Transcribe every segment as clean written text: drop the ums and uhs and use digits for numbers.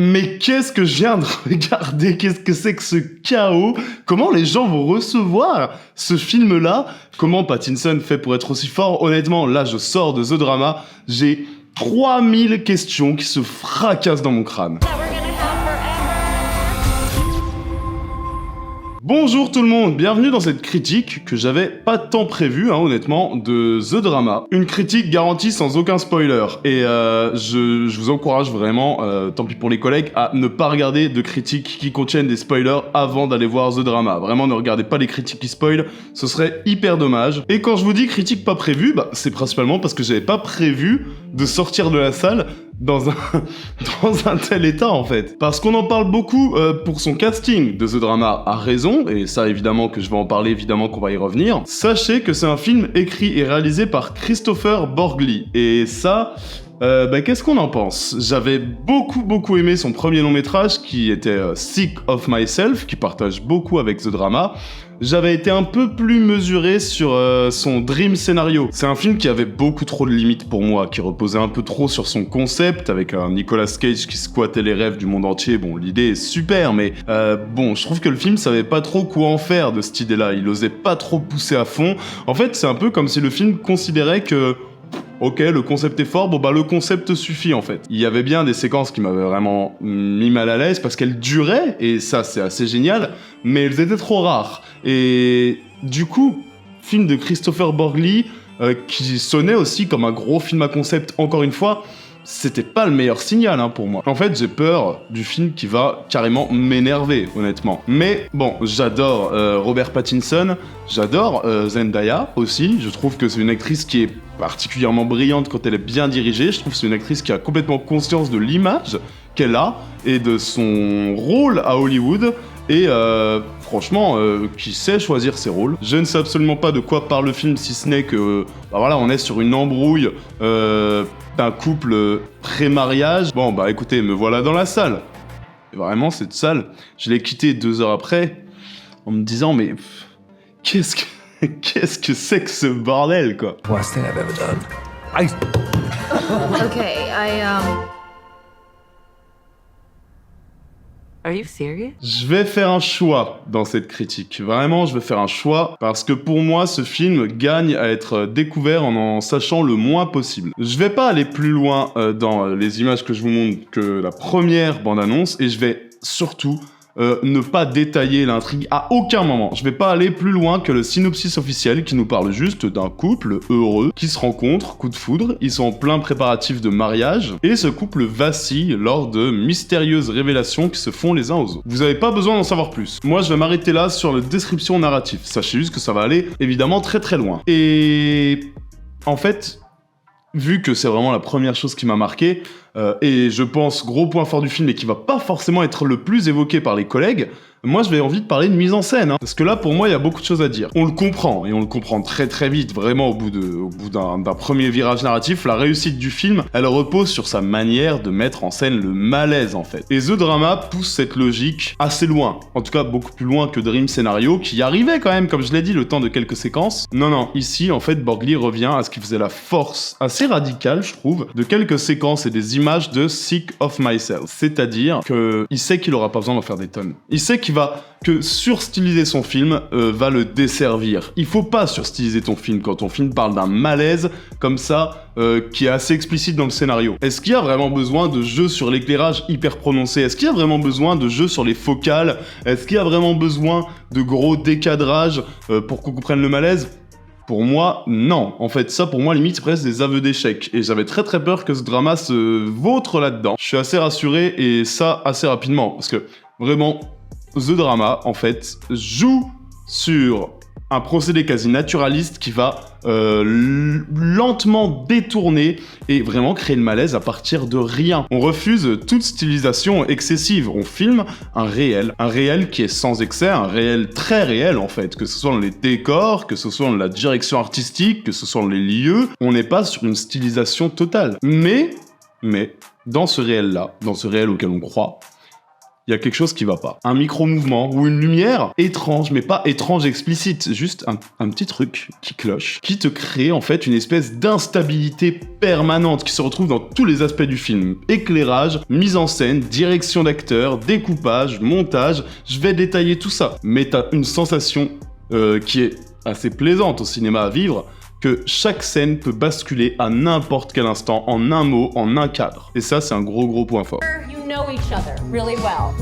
Mais qu'est-ce que je viens de regarder? Qu'est-ce que c'est que ce chaos? Comment les gens vont recevoir ce film-là? Comment Pattinson fait pour être aussi fort? Honnêtement, là, je sors de The Drama, j'ai 3000 questions qui se fracassent dans mon crâne. Bonjour tout le monde, bienvenue dans cette critique que j'avais pas tant prévue, honnêtement, de The Drama. Une critique garantie sans aucun spoiler. Et je vous encourage vraiment, tant pis pour les collègues, à ne pas regarder de critiques qui contiennent des spoilers avant d'aller voir The Drama. Vraiment, ne regardez pas les critiques qui spoilent, ce serait hyper dommage. Et quand je vous dis critique pas prévue, c'est principalement parce que j'avais pas prévu de sortir de la salle dans un tel état en fait. Parce qu'on en parle beaucoup pour son casting de The Drama à raison, et ça évidemment que je vais en parler, évidemment qu'on va y revenir. Sachez que c'est un film écrit et réalisé par Christopher Borgli, et ça... qu'est-ce qu'on en pense? J'avais beaucoup aimé son premier long métrage qui était Sick of Myself, qui partage beaucoup avec The Drama. J'avais été un peu plus mesuré sur son Dream scénario. C'est un film qui avait beaucoup trop de limites pour moi, qui reposait un peu trop sur son concept, avec un Nicolas Cage qui squattait les rêves du monde entier. Bon, l'idée est super, mais je trouve que le film savait pas trop quoi en faire de cette idée-là. Il osait pas trop pousser à fond. En fait, c'est un peu comme si le film considérait que... Ok, le concept est fort, le concept suffit en fait. Il y avait bien des séquences qui m'avaient vraiment mis mal à l'aise parce qu'elles duraient, et ça c'est assez génial, mais elles étaient trop rares. Et du coup, film de Christopher Borgli, qui sonnait aussi comme un gros film à concept, encore une fois, c'était pas le meilleur signal pour moi. En fait, j'ai peur du film qui va carrément m'énerver, honnêtement. Mais bon, j'adore Robert Pattinson, j'adore Zendaya aussi. Je trouve que c'est une actrice qui est particulièrement brillante quand elle est bien dirigée. Je trouve que c'est une actrice qui a complètement conscience de l'image qu'elle a et de son rôle à Hollywood. Et franchement, qui sait choisir ses rôles. Je ne sais absolument pas de quoi parle le film, si ce n'est que, on est sur une embrouille d'un couple pré-mariage. Bon, écoutez, me voilà dans la salle. Et vraiment, cette salle, je l'ai quittée 2 heures après, en me disant, mais qu'est-ce que c'est que ce bordel, quoi? Worst thing I've ever done. Okay, Are you serious? Je vais faire un choix dans cette critique. Vraiment, je vais faire un choix parce que pour moi, ce film gagne à être découvert en sachant le moins possible. Je vais pas aller plus loin dans les images que je vous montre que la première bande-annonce, et je vais surtout ne pas détailler l'intrigue à aucun moment. Je vais pas aller plus loin que le synopsis officiel qui nous parle juste d'un couple heureux qui se rencontre, coup de foudre, ils sont en plein préparatif de mariage, et ce couple vacille lors de mystérieuses révélations qui se font les uns aux autres. Vous avez pas besoin d'en savoir plus. Moi, je vais m'arrêter là sur la description narrative. Sachez juste que ça va aller, évidemment, très loin. Et... en fait... vu que c'est vraiment la première chose qui m'a marqué, et je pense gros point fort du film et qui va pas forcément être le plus évoqué par les collègues, moi j'avais envie de parler de mise en scène, parce que là pour moi il y a beaucoup de choses à dire. On le comprend, et on le comprend très vite, vraiment au bout d'un premier virage narratif. La réussite du film, elle repose sur sa manière de mettre en scène le malaise en fait. Et The Drama pousse cette logique assez loin, en tout cas beaucoup plus loin que Dream Scénario, qui y arrivait quand même, comme je l'ai dit, le temps de quelques séquences. Non, ici en fait Borgli revient à ce qui faisait la force assez radicale, je trouve, de quelques séquences et des images de Sick of Myself. C'est-à-dire que il sait qu'il aura pas besoin d'en faire des tonnes. Il sait que surstyliser son film va le desservir. Il faut pas surstyliser ton film quand ton film parle d'un malaise comme ça, qui est assez explicite dans le scénario. Est-ce qu'il y a vraiment besoin de jeux sur l'éclairage hyper prononcé? Est-ce qu'il y a vraiment besoin de jeux sur les focales? Est-ce qu'il y a vraiment besoin de gros décadrages pour qu'on comprenne le malaise? Pour moi, non. En fait, ça, pour moi, limite, c'est presque des aveux d'échec. Et j'avais très peur que ce drama se vautre là-dedans. Je suis assez rassuré, et ça, assez rapidement. Parce que, vraiment, The Drama, en fait, joue sur un procédé quasi naturaliste qui va lentement détourner et vraiment créer le malaise à partir de rien. On refuse toute stylisation excessive. On filme un réel qui est sans excès, un réel très réel en fait, que ce soit dans les décors, que ce soit dans la direction artistique, que ce soit dans les lieux. On n'est pas sur une stylisation totale. Mais, dans ce réel-là, dans ce réel auquel on croit, il y a quelque chose qui va pas. Un micro-mouvement ou une lumière étrange, mais pas étrange explicite, juste un petit truc qui cloche, qui te crée en fait une espèce d'instabilité permanente qui se retrouve dans tous les aspects du film. Éclairage, mise en scène, direction d'acteur, découpage, montage, je vais détailler tout ça. Mais t'as une sensation qui est assez plaisante au cinéma à vivre, que chaque scène peut basculer à n'importe quel instant, en un mot, en un cadre. Et ça, c'est un gros point fort. You know each other really well.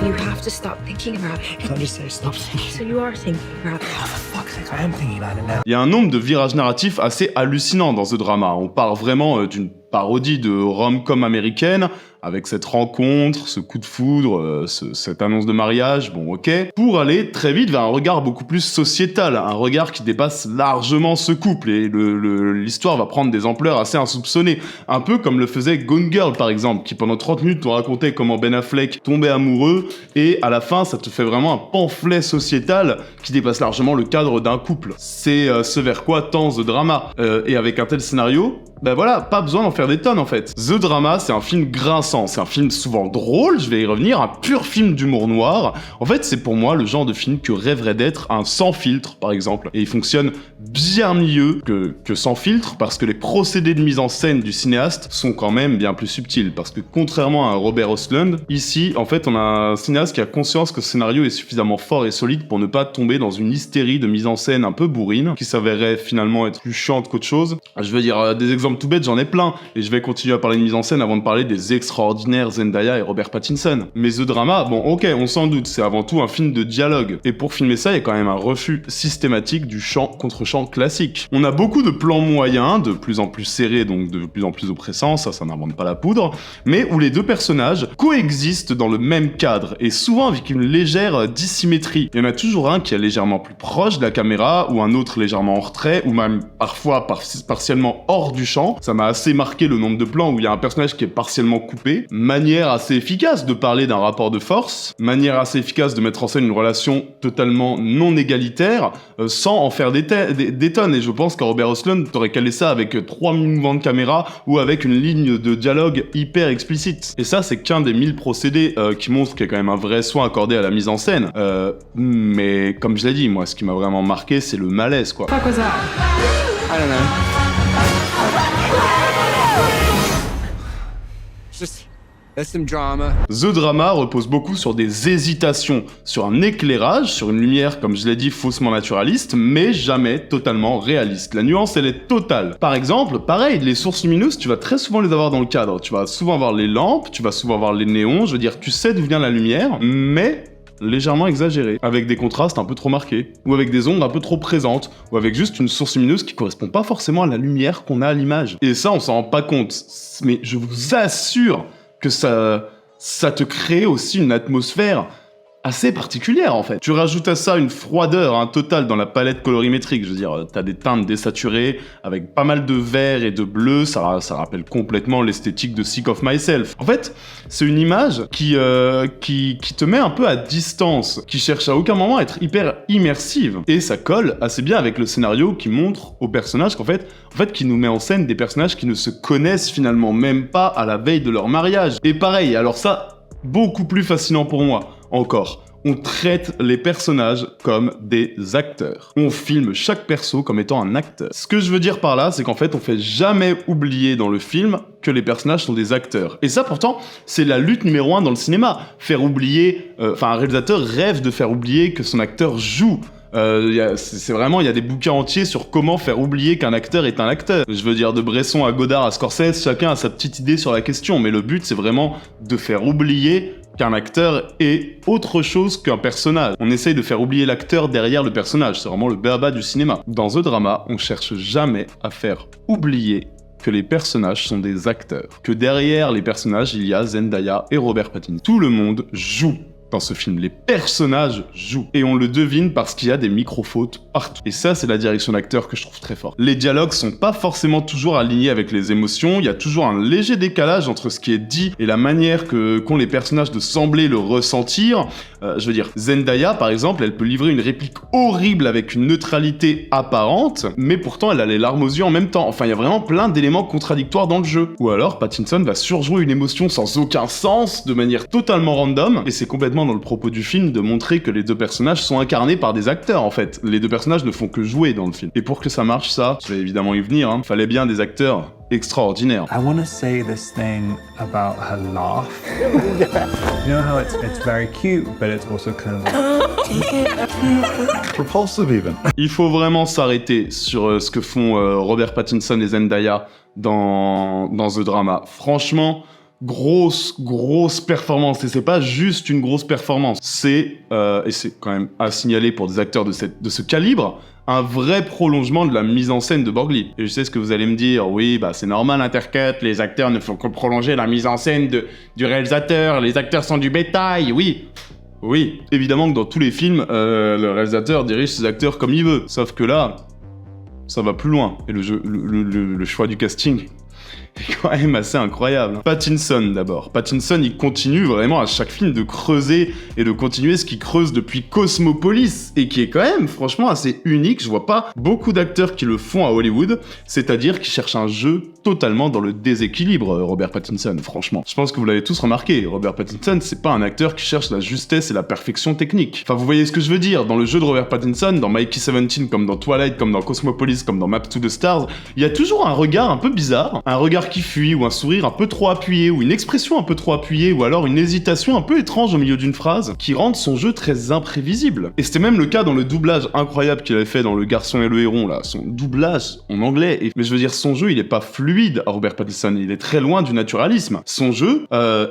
You have to stop thinking about it. I'll just say stop thinking. So you are thinking about it. Oh, for fuck's sake, I am thinking about it now. Il y a un nombre de virages narratifs assez hallucinants dans The Drama. On part vraiment d'une parodie de rom-com américaine, avec cette rencontre, ce coup de foudre, cette annonce de mariage, bon ok, pour aller très vite vers un regard beaucoup plus sociétal, un regard qui dépasse largement ce couple, et l'histoire va prendre des ampleurs assez insoupçonnées, un peu comme le faisait Gone Girl par exemple, qui pendant 30 minutes nous racontait comment Ben Affleck tombait amoureux, et à la fin ça te fait vraiment un pamphlet sociétal qui dépasse largement le cadre d'un couple. C'est ce vers quoi tend The Drama, et avec un tel scénario, ben voilà, pas besoin d'en faire des tonnes en fait. The Drama, c'est un film grinçant, c'est un film souvent drôle, je vais y revenir, un pur film d'humour noir. En fait, c'est pour moi le genre de film que rêverait d'être un Sans Filtre, par exemple. Et il fonctionne bien mieux que Sans Filtre, parce que les procédés de mise en scène du cinéaste sont quand même bien plus subtils. Parce que contrairement à Robert Ostlund, ici, en fait, on a un cinéaste qui a conscience que ce scénario est suffisamment fort et solide pour ne pas tomber dans une hystérie de mise en scène un peu bourrine, qui s'avérerait finalement être plus chiante qu'autre chose. Je veux dire, des exemples tout bêtes, j'en ai plein, et je vais continuer à parler de mise en scène avant de parler des extraordinaires Zendaya et Robert Pattinson. Mais The Drama, bon ok, on s'en doute, c'est avant tout un film de dialogue, et pour filmer ça, il y a quand même un refus systématique du chant contre chant classique. On a beaucoup de plans moyens, de plus en plus serrés, donc de plus en plus oppressants, ça n'invente pas la poudre, mais où les deux personnages coexistent dans le même cadre, et souvent avec une légère dissymétrie. Il y en a toujours un qui est légèrement plus proche de la caméra, ou un autre légèrement en retrait, ou même parfois partiellement hors du champ. Ça m'a assez marqué le nombre de plans où il y a un personnage qui est partiellement coupé. Manière assez efficace de parler d'un rapport de force, manière assez efficace de mettre en scène une relation totalement non égalitaire, sans en faire des tonnes. Et je pense qu'à Robert Ostlund, t'aurais calé ça avec 3 mouvements de caméra ou avec une ligne de dialogue hyper explicite. Et ça, c'est qu'un des 1000 procédés qui montrent qu'il y a quand même un vrai soin accordé à la mise en scène. Mais comme je l'ai dit, moi, ce qui m'a vraiment marqué, c'est le malaise, quoi. fuck was that? I don't know. Just, there's some drama. The Drama repose beaucoup sur des hésitations, sur un éclairage, sur une lumière, comme je l'ai dit, faussement naturaliste, mais jamais totalement réaliste. La nuance, elle est totale. Par exemple, pareil, les sources lumineuses, tu vas très souvent les avoir dans le cadre. Tu vas souvent avoir les lampes, tu vas souvent avoir les néons, je veux dire, tu sais d'où vient la lumière, mais légèrement exagéré, avec des contrastes un peu trop marqués, ou avec des ombres un peu trop présentes, ou avec juste une source lumineuse qui correspond pas forcément à la lumière qu'on a à l'image. Et ça, on s'en rend pas compte, mais je vous assure que ça te crée aussi une atmosphère assez particulière en fait. Tu rajoutes à ça une froideur totale dans la palette colorimétrique, je veux dire, t'as des teintes désaturées, avec pas mal de vert et de bleu, ça rappelle complètement l'esthétique de Sick of Myself. En fait, c'est une image qui te met un peu à distance, qui cherche à aucun moment à être hyper immersive, et ça colle assez bien avec le scénario qui montre aux personnages qu'en fait, qui nous met en scène des personnages qui ne se connaissent finalement même pas à la veille de leur mariage. Et pareil, alors ça, beaucoup plus fascinant pour moi. Encore, on traite les personnages comme des acteurs. On filme chaque perso comme étant un acteur. Ce que je veux dire par là, c'est qu'en fait, on fait jamais oublier dans le film que les personnages sont des acteurs. Et ça, pourtant, c'est la lutte numéro 1 dans le cinéma. Faire oublier... un réalisateur rêve de faire oublier que son acteur joue. C'est vraiment, il y a des bouquins entiers sur comment faire oublier qu'un acteur est un acteur. Je veux dire, de Bresson à Godard à Scorsese, chacun a sa petite idée sur la question, mais le but, c'est vraiment de faire oublier qu'un acteur est autre chose qu'un personnage. On essaye de faire oublier l'acteur derrière le personnage, c'est vraiment le b.a.-ba du cinéma. Dans The Drama, on cherche jamais à faire oublier que les personnages sont des acteurs, que derrière les personnages, il y a Zendaya et Robert Pattinson. Tout le monde joue. dans ce film. Les personnages jouent. Et on le devine parce qu'il y a des micro-fautes partout. Et ça, c'est la direction d'acteur que je trouve très forte. Les dialogues sont pas forcément toujours alignés avec les émotions. Il y a toujours un léger décalage entre ce qui est dit et la manière qu'ont les personnages de sembler le ressentir. Je veux dire, Zendaya, par exemple, elle peut livrer une réplique horrible avec une neutralité apparente, mais pourtant elle a les larmes aux yeux en même temps. Enfin, il y a vraiment plein d'éléments contradictoires dans le jeu. Ou alors, Pattinson va surjouer une émotion sans aucun sens, de manière totalement random, et c'est complètement dans le propos du film de montrer que les deux personnages sont incarnés par des acteurs, en fait. Les deux personnages ne font que jouer dans le film. Et pour que ça marche, ça, je vais évidemment y venir, hein, fallait bien des acteurs extraordinaire. I want to say this thing about her laugh. You know how it's very cute, but it's also kind of Repulsive even. Il faut vraiment s'arrêter sur ce que font Robert Pattinson et Zendaya dans The Drama. Franchement, grosse performance. Et c'est pas juste une grosse performance. C'est, et c'est quand même à signaler pour des acteurs de ce calibre, un vrai prolongement de la mise en scène de Borgli. Et je sais ce que vous allez me dire, oui, bah c'est normal Intercut, les acteurs ne font que prolonger la mise en scène du réalisateur, les acteurs sont du bétail, oui. Oui, évidemment que dans tous les films, le réalisateur dirige ses acteurs comme il veut. Sauf que là, ça va plus loin. Et le choix du casting est quand même assez incroyable. Pattinson d'abord. Pattinson, il continue vraiment à chaque film de creuser et de continuer ce qu'il creuse depuis Cosmopolis et qui est quand même franchement assez unique. Je vois pas beaucoup d'acteurs qui le font à Hollywood, c'est-à-dire qui cherchent un jeu totalement dans le déséquilibre, Robert Pattinson, franchement. Je pense que vous l'avez tous remarqué, Robert Pattinson, c'est pas un acteur qui cherche la justesse et la perfection technique. Enfin, vous voyez ce que je veux dire, dans le jeu de Robert Pattinson, dans Mikey 17, comme dans Twilight, comme dans Cosmopolis, comme dans Map to the Stars, il y a toujours un regard un peu bizarre, un regard qui fuit, ou un sourire un peu trop appuyé, ou une expression un peu trop appuyée, ou alors une hésitation un peu étrange au milieu d'une phrase, qui rendent son jeu très imprévisible. Et c'était même le cas dans le doublage incroyable qu'il avait fait dans Le Garçon et le Héron, là, son doublage en anglais, mais je veux dire, son jeu, il est pas fluide à Robert Pattinson, il est très loin du naturalisme. Son jeu,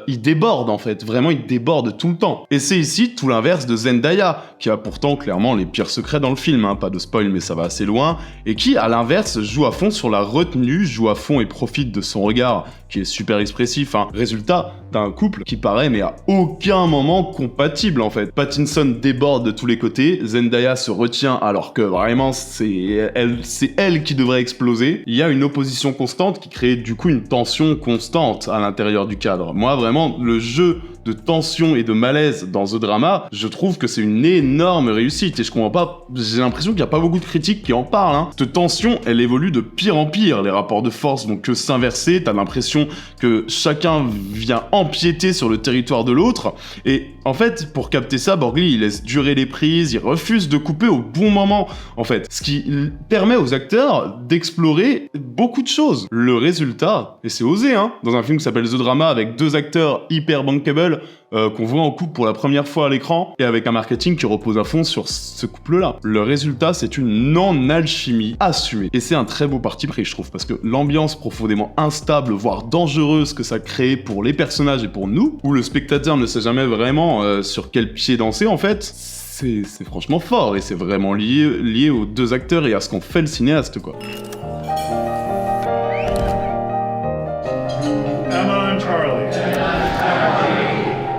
il déborde en fait, vraiment il déborde tout le temps. Et c'est ici tout l'inverse de Zendaya, qui a pourtant clairement les pires secrets dans le film, hein, pas de spoil mais ça va assez loin, et qui à l'inverse joue à fond sur la retenue, joue à fond et profite de son regard qui est super expressif, hein. Résultat d'un couple qui paraît mais à aucun moment compatible en fait. Pattinson déborde de tous les côtés, Zendaya se retient alors que vraiment c'est elle qui devrait exploser. Il y a une opposition constante qui crée du coup une tension constante à l'intérieur du cadre. Moi vraiment, le jeu de tension et de malaise dans The Drama, je trouve que c'est une énorme réussite et je comprends pas, j'ai l'impression qu'il y a pas beaucoup de critiques qui en parlent, hein. Cette tension, elle évolue de pire en pire, les rapports de force vont que s'inverser, t'as l'impression que chacun vient empiéter sur le territoire de l'autre, et en fait, pour capter ça, Borgli, il laisse durer les prises, il refuse de couper au bon moment, en fait, ce qui permet aux acteurs d'explorer beaucoup de choses. Le résultat, et c'est osé, hein, dans un film qui s'appelle The Drama, avec deux acteurs hyper bankable, qu'on voit en couple pour la première fois à l'écran, et avec un marketing qui repose à fond sur ce couple-là. Le résultat, c'est une non-alchimie assumée. Et c'est un très beau parti pris, je trouve, parce que l'ambiance profondément instable, voire dangereuse que ça crée pour les personnages et pour nous, où le spectateur ne sait jamais vraiment sur quel pied danser, en fait, c'est franchement fort, et c'est vraiment lié aux deux acteurs et à ce qu'en fait le cinéaste, quoi.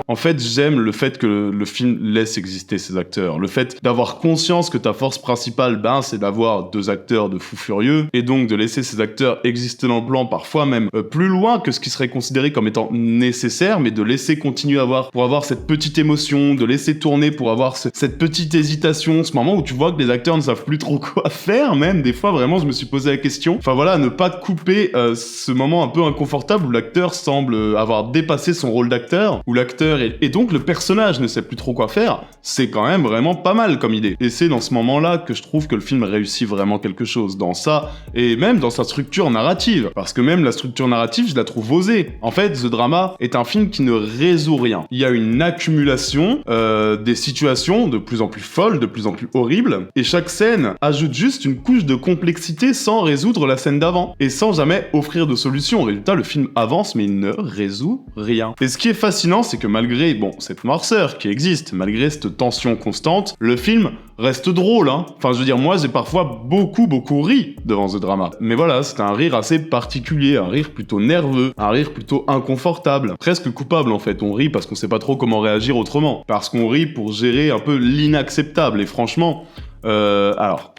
En fait, j'aime le fait que le film laisse exister ces acteurs. Le fait d'avoir conscience que ta force principale, c'est d'avoir deux acteurs de fous furieux, et donc de laisser ces acteurs exister dans le plan, parfois même plus loin que ce qui serait considéré comme étant nécessaire, mais de laisser continuer pour avoir cette petite émotion, de laisser tourner pour avoir cette petite hésitation, ce moment où tu vois que les acteurs ne savent plus trop quoi faire, même, des fois, vraiment, je me suis posé la question. Enfin voilà, ne pas couper ce moment un peu inconfortable où l'acteur semble avoir dépassé son rôle d'acteur, où l'acteur et donc le personnage ne sait plus trop quoi faire, c'est quand même vraiment pas mal comme idée. Et c'est dans ce moment-là que je trouve que le film réussit vraiment quelque chose, dans ça, et même dans sa structure narrative. Parce que même la structure narrative, je la trouve osée. En fait, The Drama est un film qui ne résout rien. Il y a une accumulation des situations de plus en plus folles, de plus en plus horribles, et chaque scène ajoute juste une couche de complexité sans résoudre la scène d'avant, et sans jamais offrir de solution. Au résultat, le film avance, mais il ne résout rien. Et ce qui est fascinant, c'est que malgré malgré, bon, cette noirceur qui existe, malgré cette tension constante, le film reste drôle, hein. Enfin, je veux dire, moi, j'ai parfois beaucoup ri devant The Drama. Mais voilà, c'est un rire assez particulier, un rire plutôt nerveux, un rire plutôt inconfortable, presque coupable en fait. On rit parce qu'on sait pas trop comment réagir autrement, parce qu'on rit pour gérer un peu l'inacceptable. Et franchement, alors,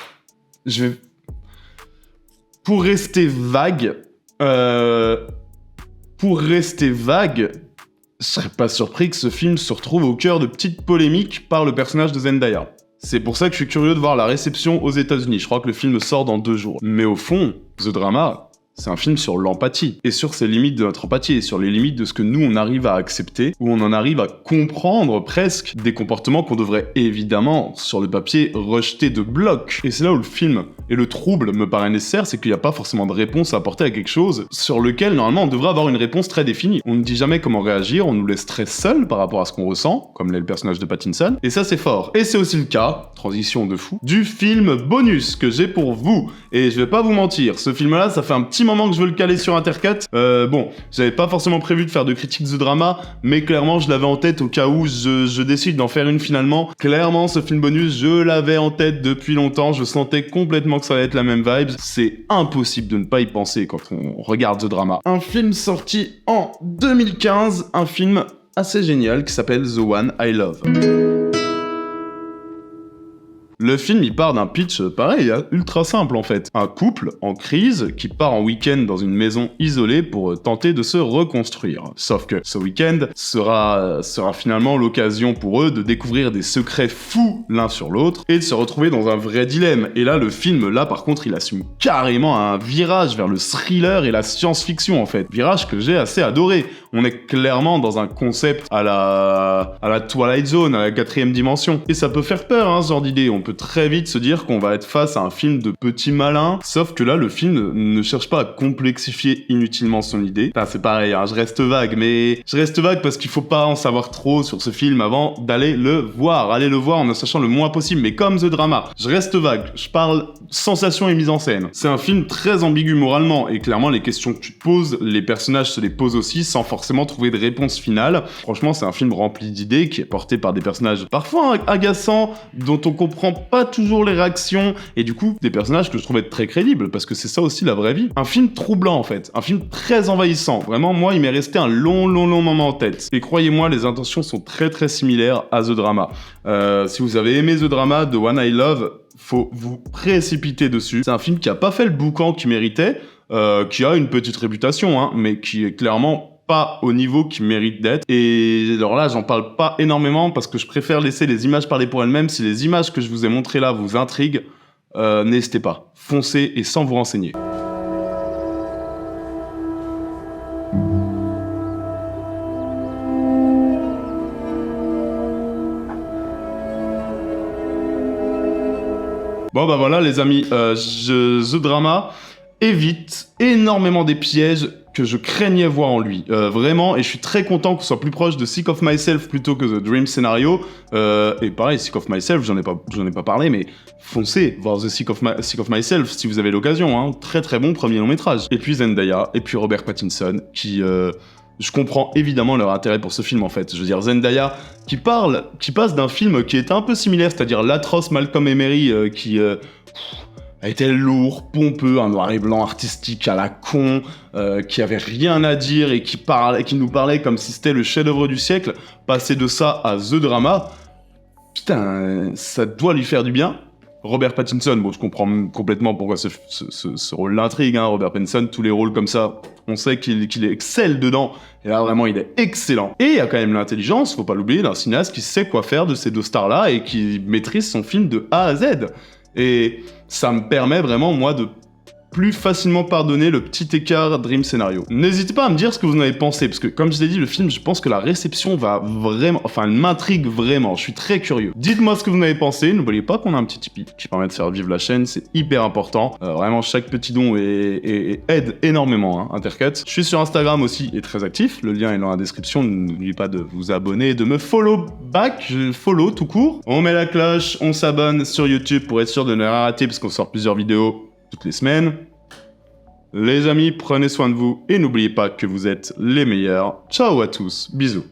je vais... Pour rester vague, je serais pas surpris que ce film se retrouve au cœur de petites polémiques par le personnage de Zendaya. C'est pour ça que je suis curieux de voir la réception aux États-Unis. Je crois que le film sort dans 2 jours. Mais au fond, The Drama, c'est un film sur l'empathie, et sur ces limites de notre empathie, et sur les limites de ce que nous on arrive à accepter, où on en arrive à comprendre presque des comportements qu'on devrait évidemment, sur le papier, rejeter de bloc. Et c'est là où le film et le trouble me paraît nécessaire, c'est qu'il n'y a pas forcément de réponse à apporter à quelque chose sur lequel normalement on devrait avoir une réponse très définie. On ne dit jamais comment réagir, on nous laisse très seuls par rapport à ce qu'on ressent, comme l'est le personnage de Pattinson, et ça c'est fort. Et c'est aussi le cas, transition de fou, du film bonus que j'ai pour vous. Et je vais pas vous mentir, ce film-là, ça fait un petit moment que je veux le caler sur Intercut. Bon, j'avais pas forcément prévu de faire de critique The Drama, mais clairement je l'avais en tête au cas où je décide d'en faire une finalement. Clairement, ce film bonus, je l'avais en tête depuis longtemps, je sentais complètement que ça allait être la même vibe. C'est impossible de ne pas y penser quand on regarde The Drama. Un film sorti en 2015, un film assez génial qui s'appelle The One I Love. Le film, il part d'un pitch pareil, ultra simple en fait. Un couple en crise qui part en week-end dans une maison isolée pour tenter de se reconstruire. Sauf que ce week-end sera finalement l'occasion pour eux de découvrir des secrets fous l'un sur l'autre et de se retrouver dans un vrai dilemme. Et là, le film, là par contre, il assume carrément un virage vers le thriller et la science-fiction en fait. Virage que j'ai assez adoré. On est clairement dans un concept à la Twilight Zone, à la 4ème dimension. Et ça peut faire peur, hein, ce genre d'idée. On peut très vite se dire qu'on va être face à un film de petits malins, sauf que là, le film ne cherche pas à complexifier inutilement son idée. Enfin, c'est pareil, hein, je reste vague parce qu'il faut pas en savoir trop sur ce film avant d'aller le voir. Allez le voir en ne sachant le moins possible, mais comme The Drama, je reste vague, je parle sensation et mise en scène. C'est un film très ambigu moralement, et clairement, les questions que tu te poses, les personnages se les posent aussi, sans forcément trouver de réponse finale. Franchement, c'est un film rempli d'idées, qui est porté par des personnages parfois agaçants, dont on comprend pas toujours les réactions, et du coup, des personnages que je trouvais très crédibles, parce que c'est ça aussi la vraie vie. Un film troublant, en fait. Un film très envahissant. Vraiment, moi, il m'est resté un long moment en tête. Et croyez-moi, les intentions sont très similaires à The Drama. Si vous avez aimé The Drama, The One I Love, faut vous précipiter dessus. C'est un film qui a pas fait le boucan qu'il méritait, qui a une petite réputation, hein, mais qui est clairement pas au niveau qu'il mérite d'être. Et alors là, j'en parle pas énormément parce que je préfère laisser les images parler pour elles-mêmes. Si les images que je vous ai montrées là vous intriguent, n'hésitez pas. Foncez et sans vous renseigner. Bon bah voilà les amis, The Drama évite énormément des pièges que je craignais voir en lui. Vraiment, et je suis très content qu'on soit plus proche de Sick of Myself plutôt que The Dream Scenario. Et pareil, Sick of Myself, j'en ai pas parlé, mais foncez voir The Sick of Myself si vous avez l'occasion. Hein. Très bon premier long métrage. Et puis Zendaya, et puis Robert Pattinson, qui... je comprends évidemment leur intérêt pour ce film en fait. Je veux dire, Zendaya qui passe d'un film qui était un peu similaire, c'est-à-dire l'atroce Malcolm et Mary qui a été lourd, pompeux, un noir et blanc artistique à la con, qui avait rien à dire et qui nous parlait comme si c'était le chef-d'œuvre du siècle. Passer de ça à The Drama, putain, ça doit lui faire du bien. Robert Pattinson, bon, je comprends complètement pourquoi ce rôle l'intrigue, hein. Robert Pattinson, tous les rôles comme ça, on sait qu'il excelle dedans, et là vraiment il est excellent. Et il y a quand même l'intelligence, faut pas l'oublier, d'un cinéaste qui sait quoi faire de ces deux stars-là et qui maîtrise son film de A à Z. Et ça me permet vraiment, moi, de plus facilement pardonner le petit écart Dream Scenario. N'hésitez pas à me dire ce que vous en avez pensé, parce que comme je l'ai dit, le film, je pense que la réception va vraiment... Enfin, elle m'intrigue vraiment, je suis très curieux. Dites-moi ce que vous en avez pensé, n'oubliez pas qu'on a un petit Tipeee qui permet de faire vivre la chaîne, c'est hyper important. Vraiment, chaque petit don aide énormément, hein, Intercut. Je suis sur Instagram aussi, et très actif, le lien est dans la description, n'oubliez pas de vous abonner et de me follow back, je follow tout court. On met la cloche, on s'abonne sur YouTube pour être sûr de ne rien rater, parce qu'on sort plusieurs vidéos toutes les semaines. Les amis, prenez soin de vous et n'oubliez pas que vous êtes les meilleurs. Ciao à tous, bisous.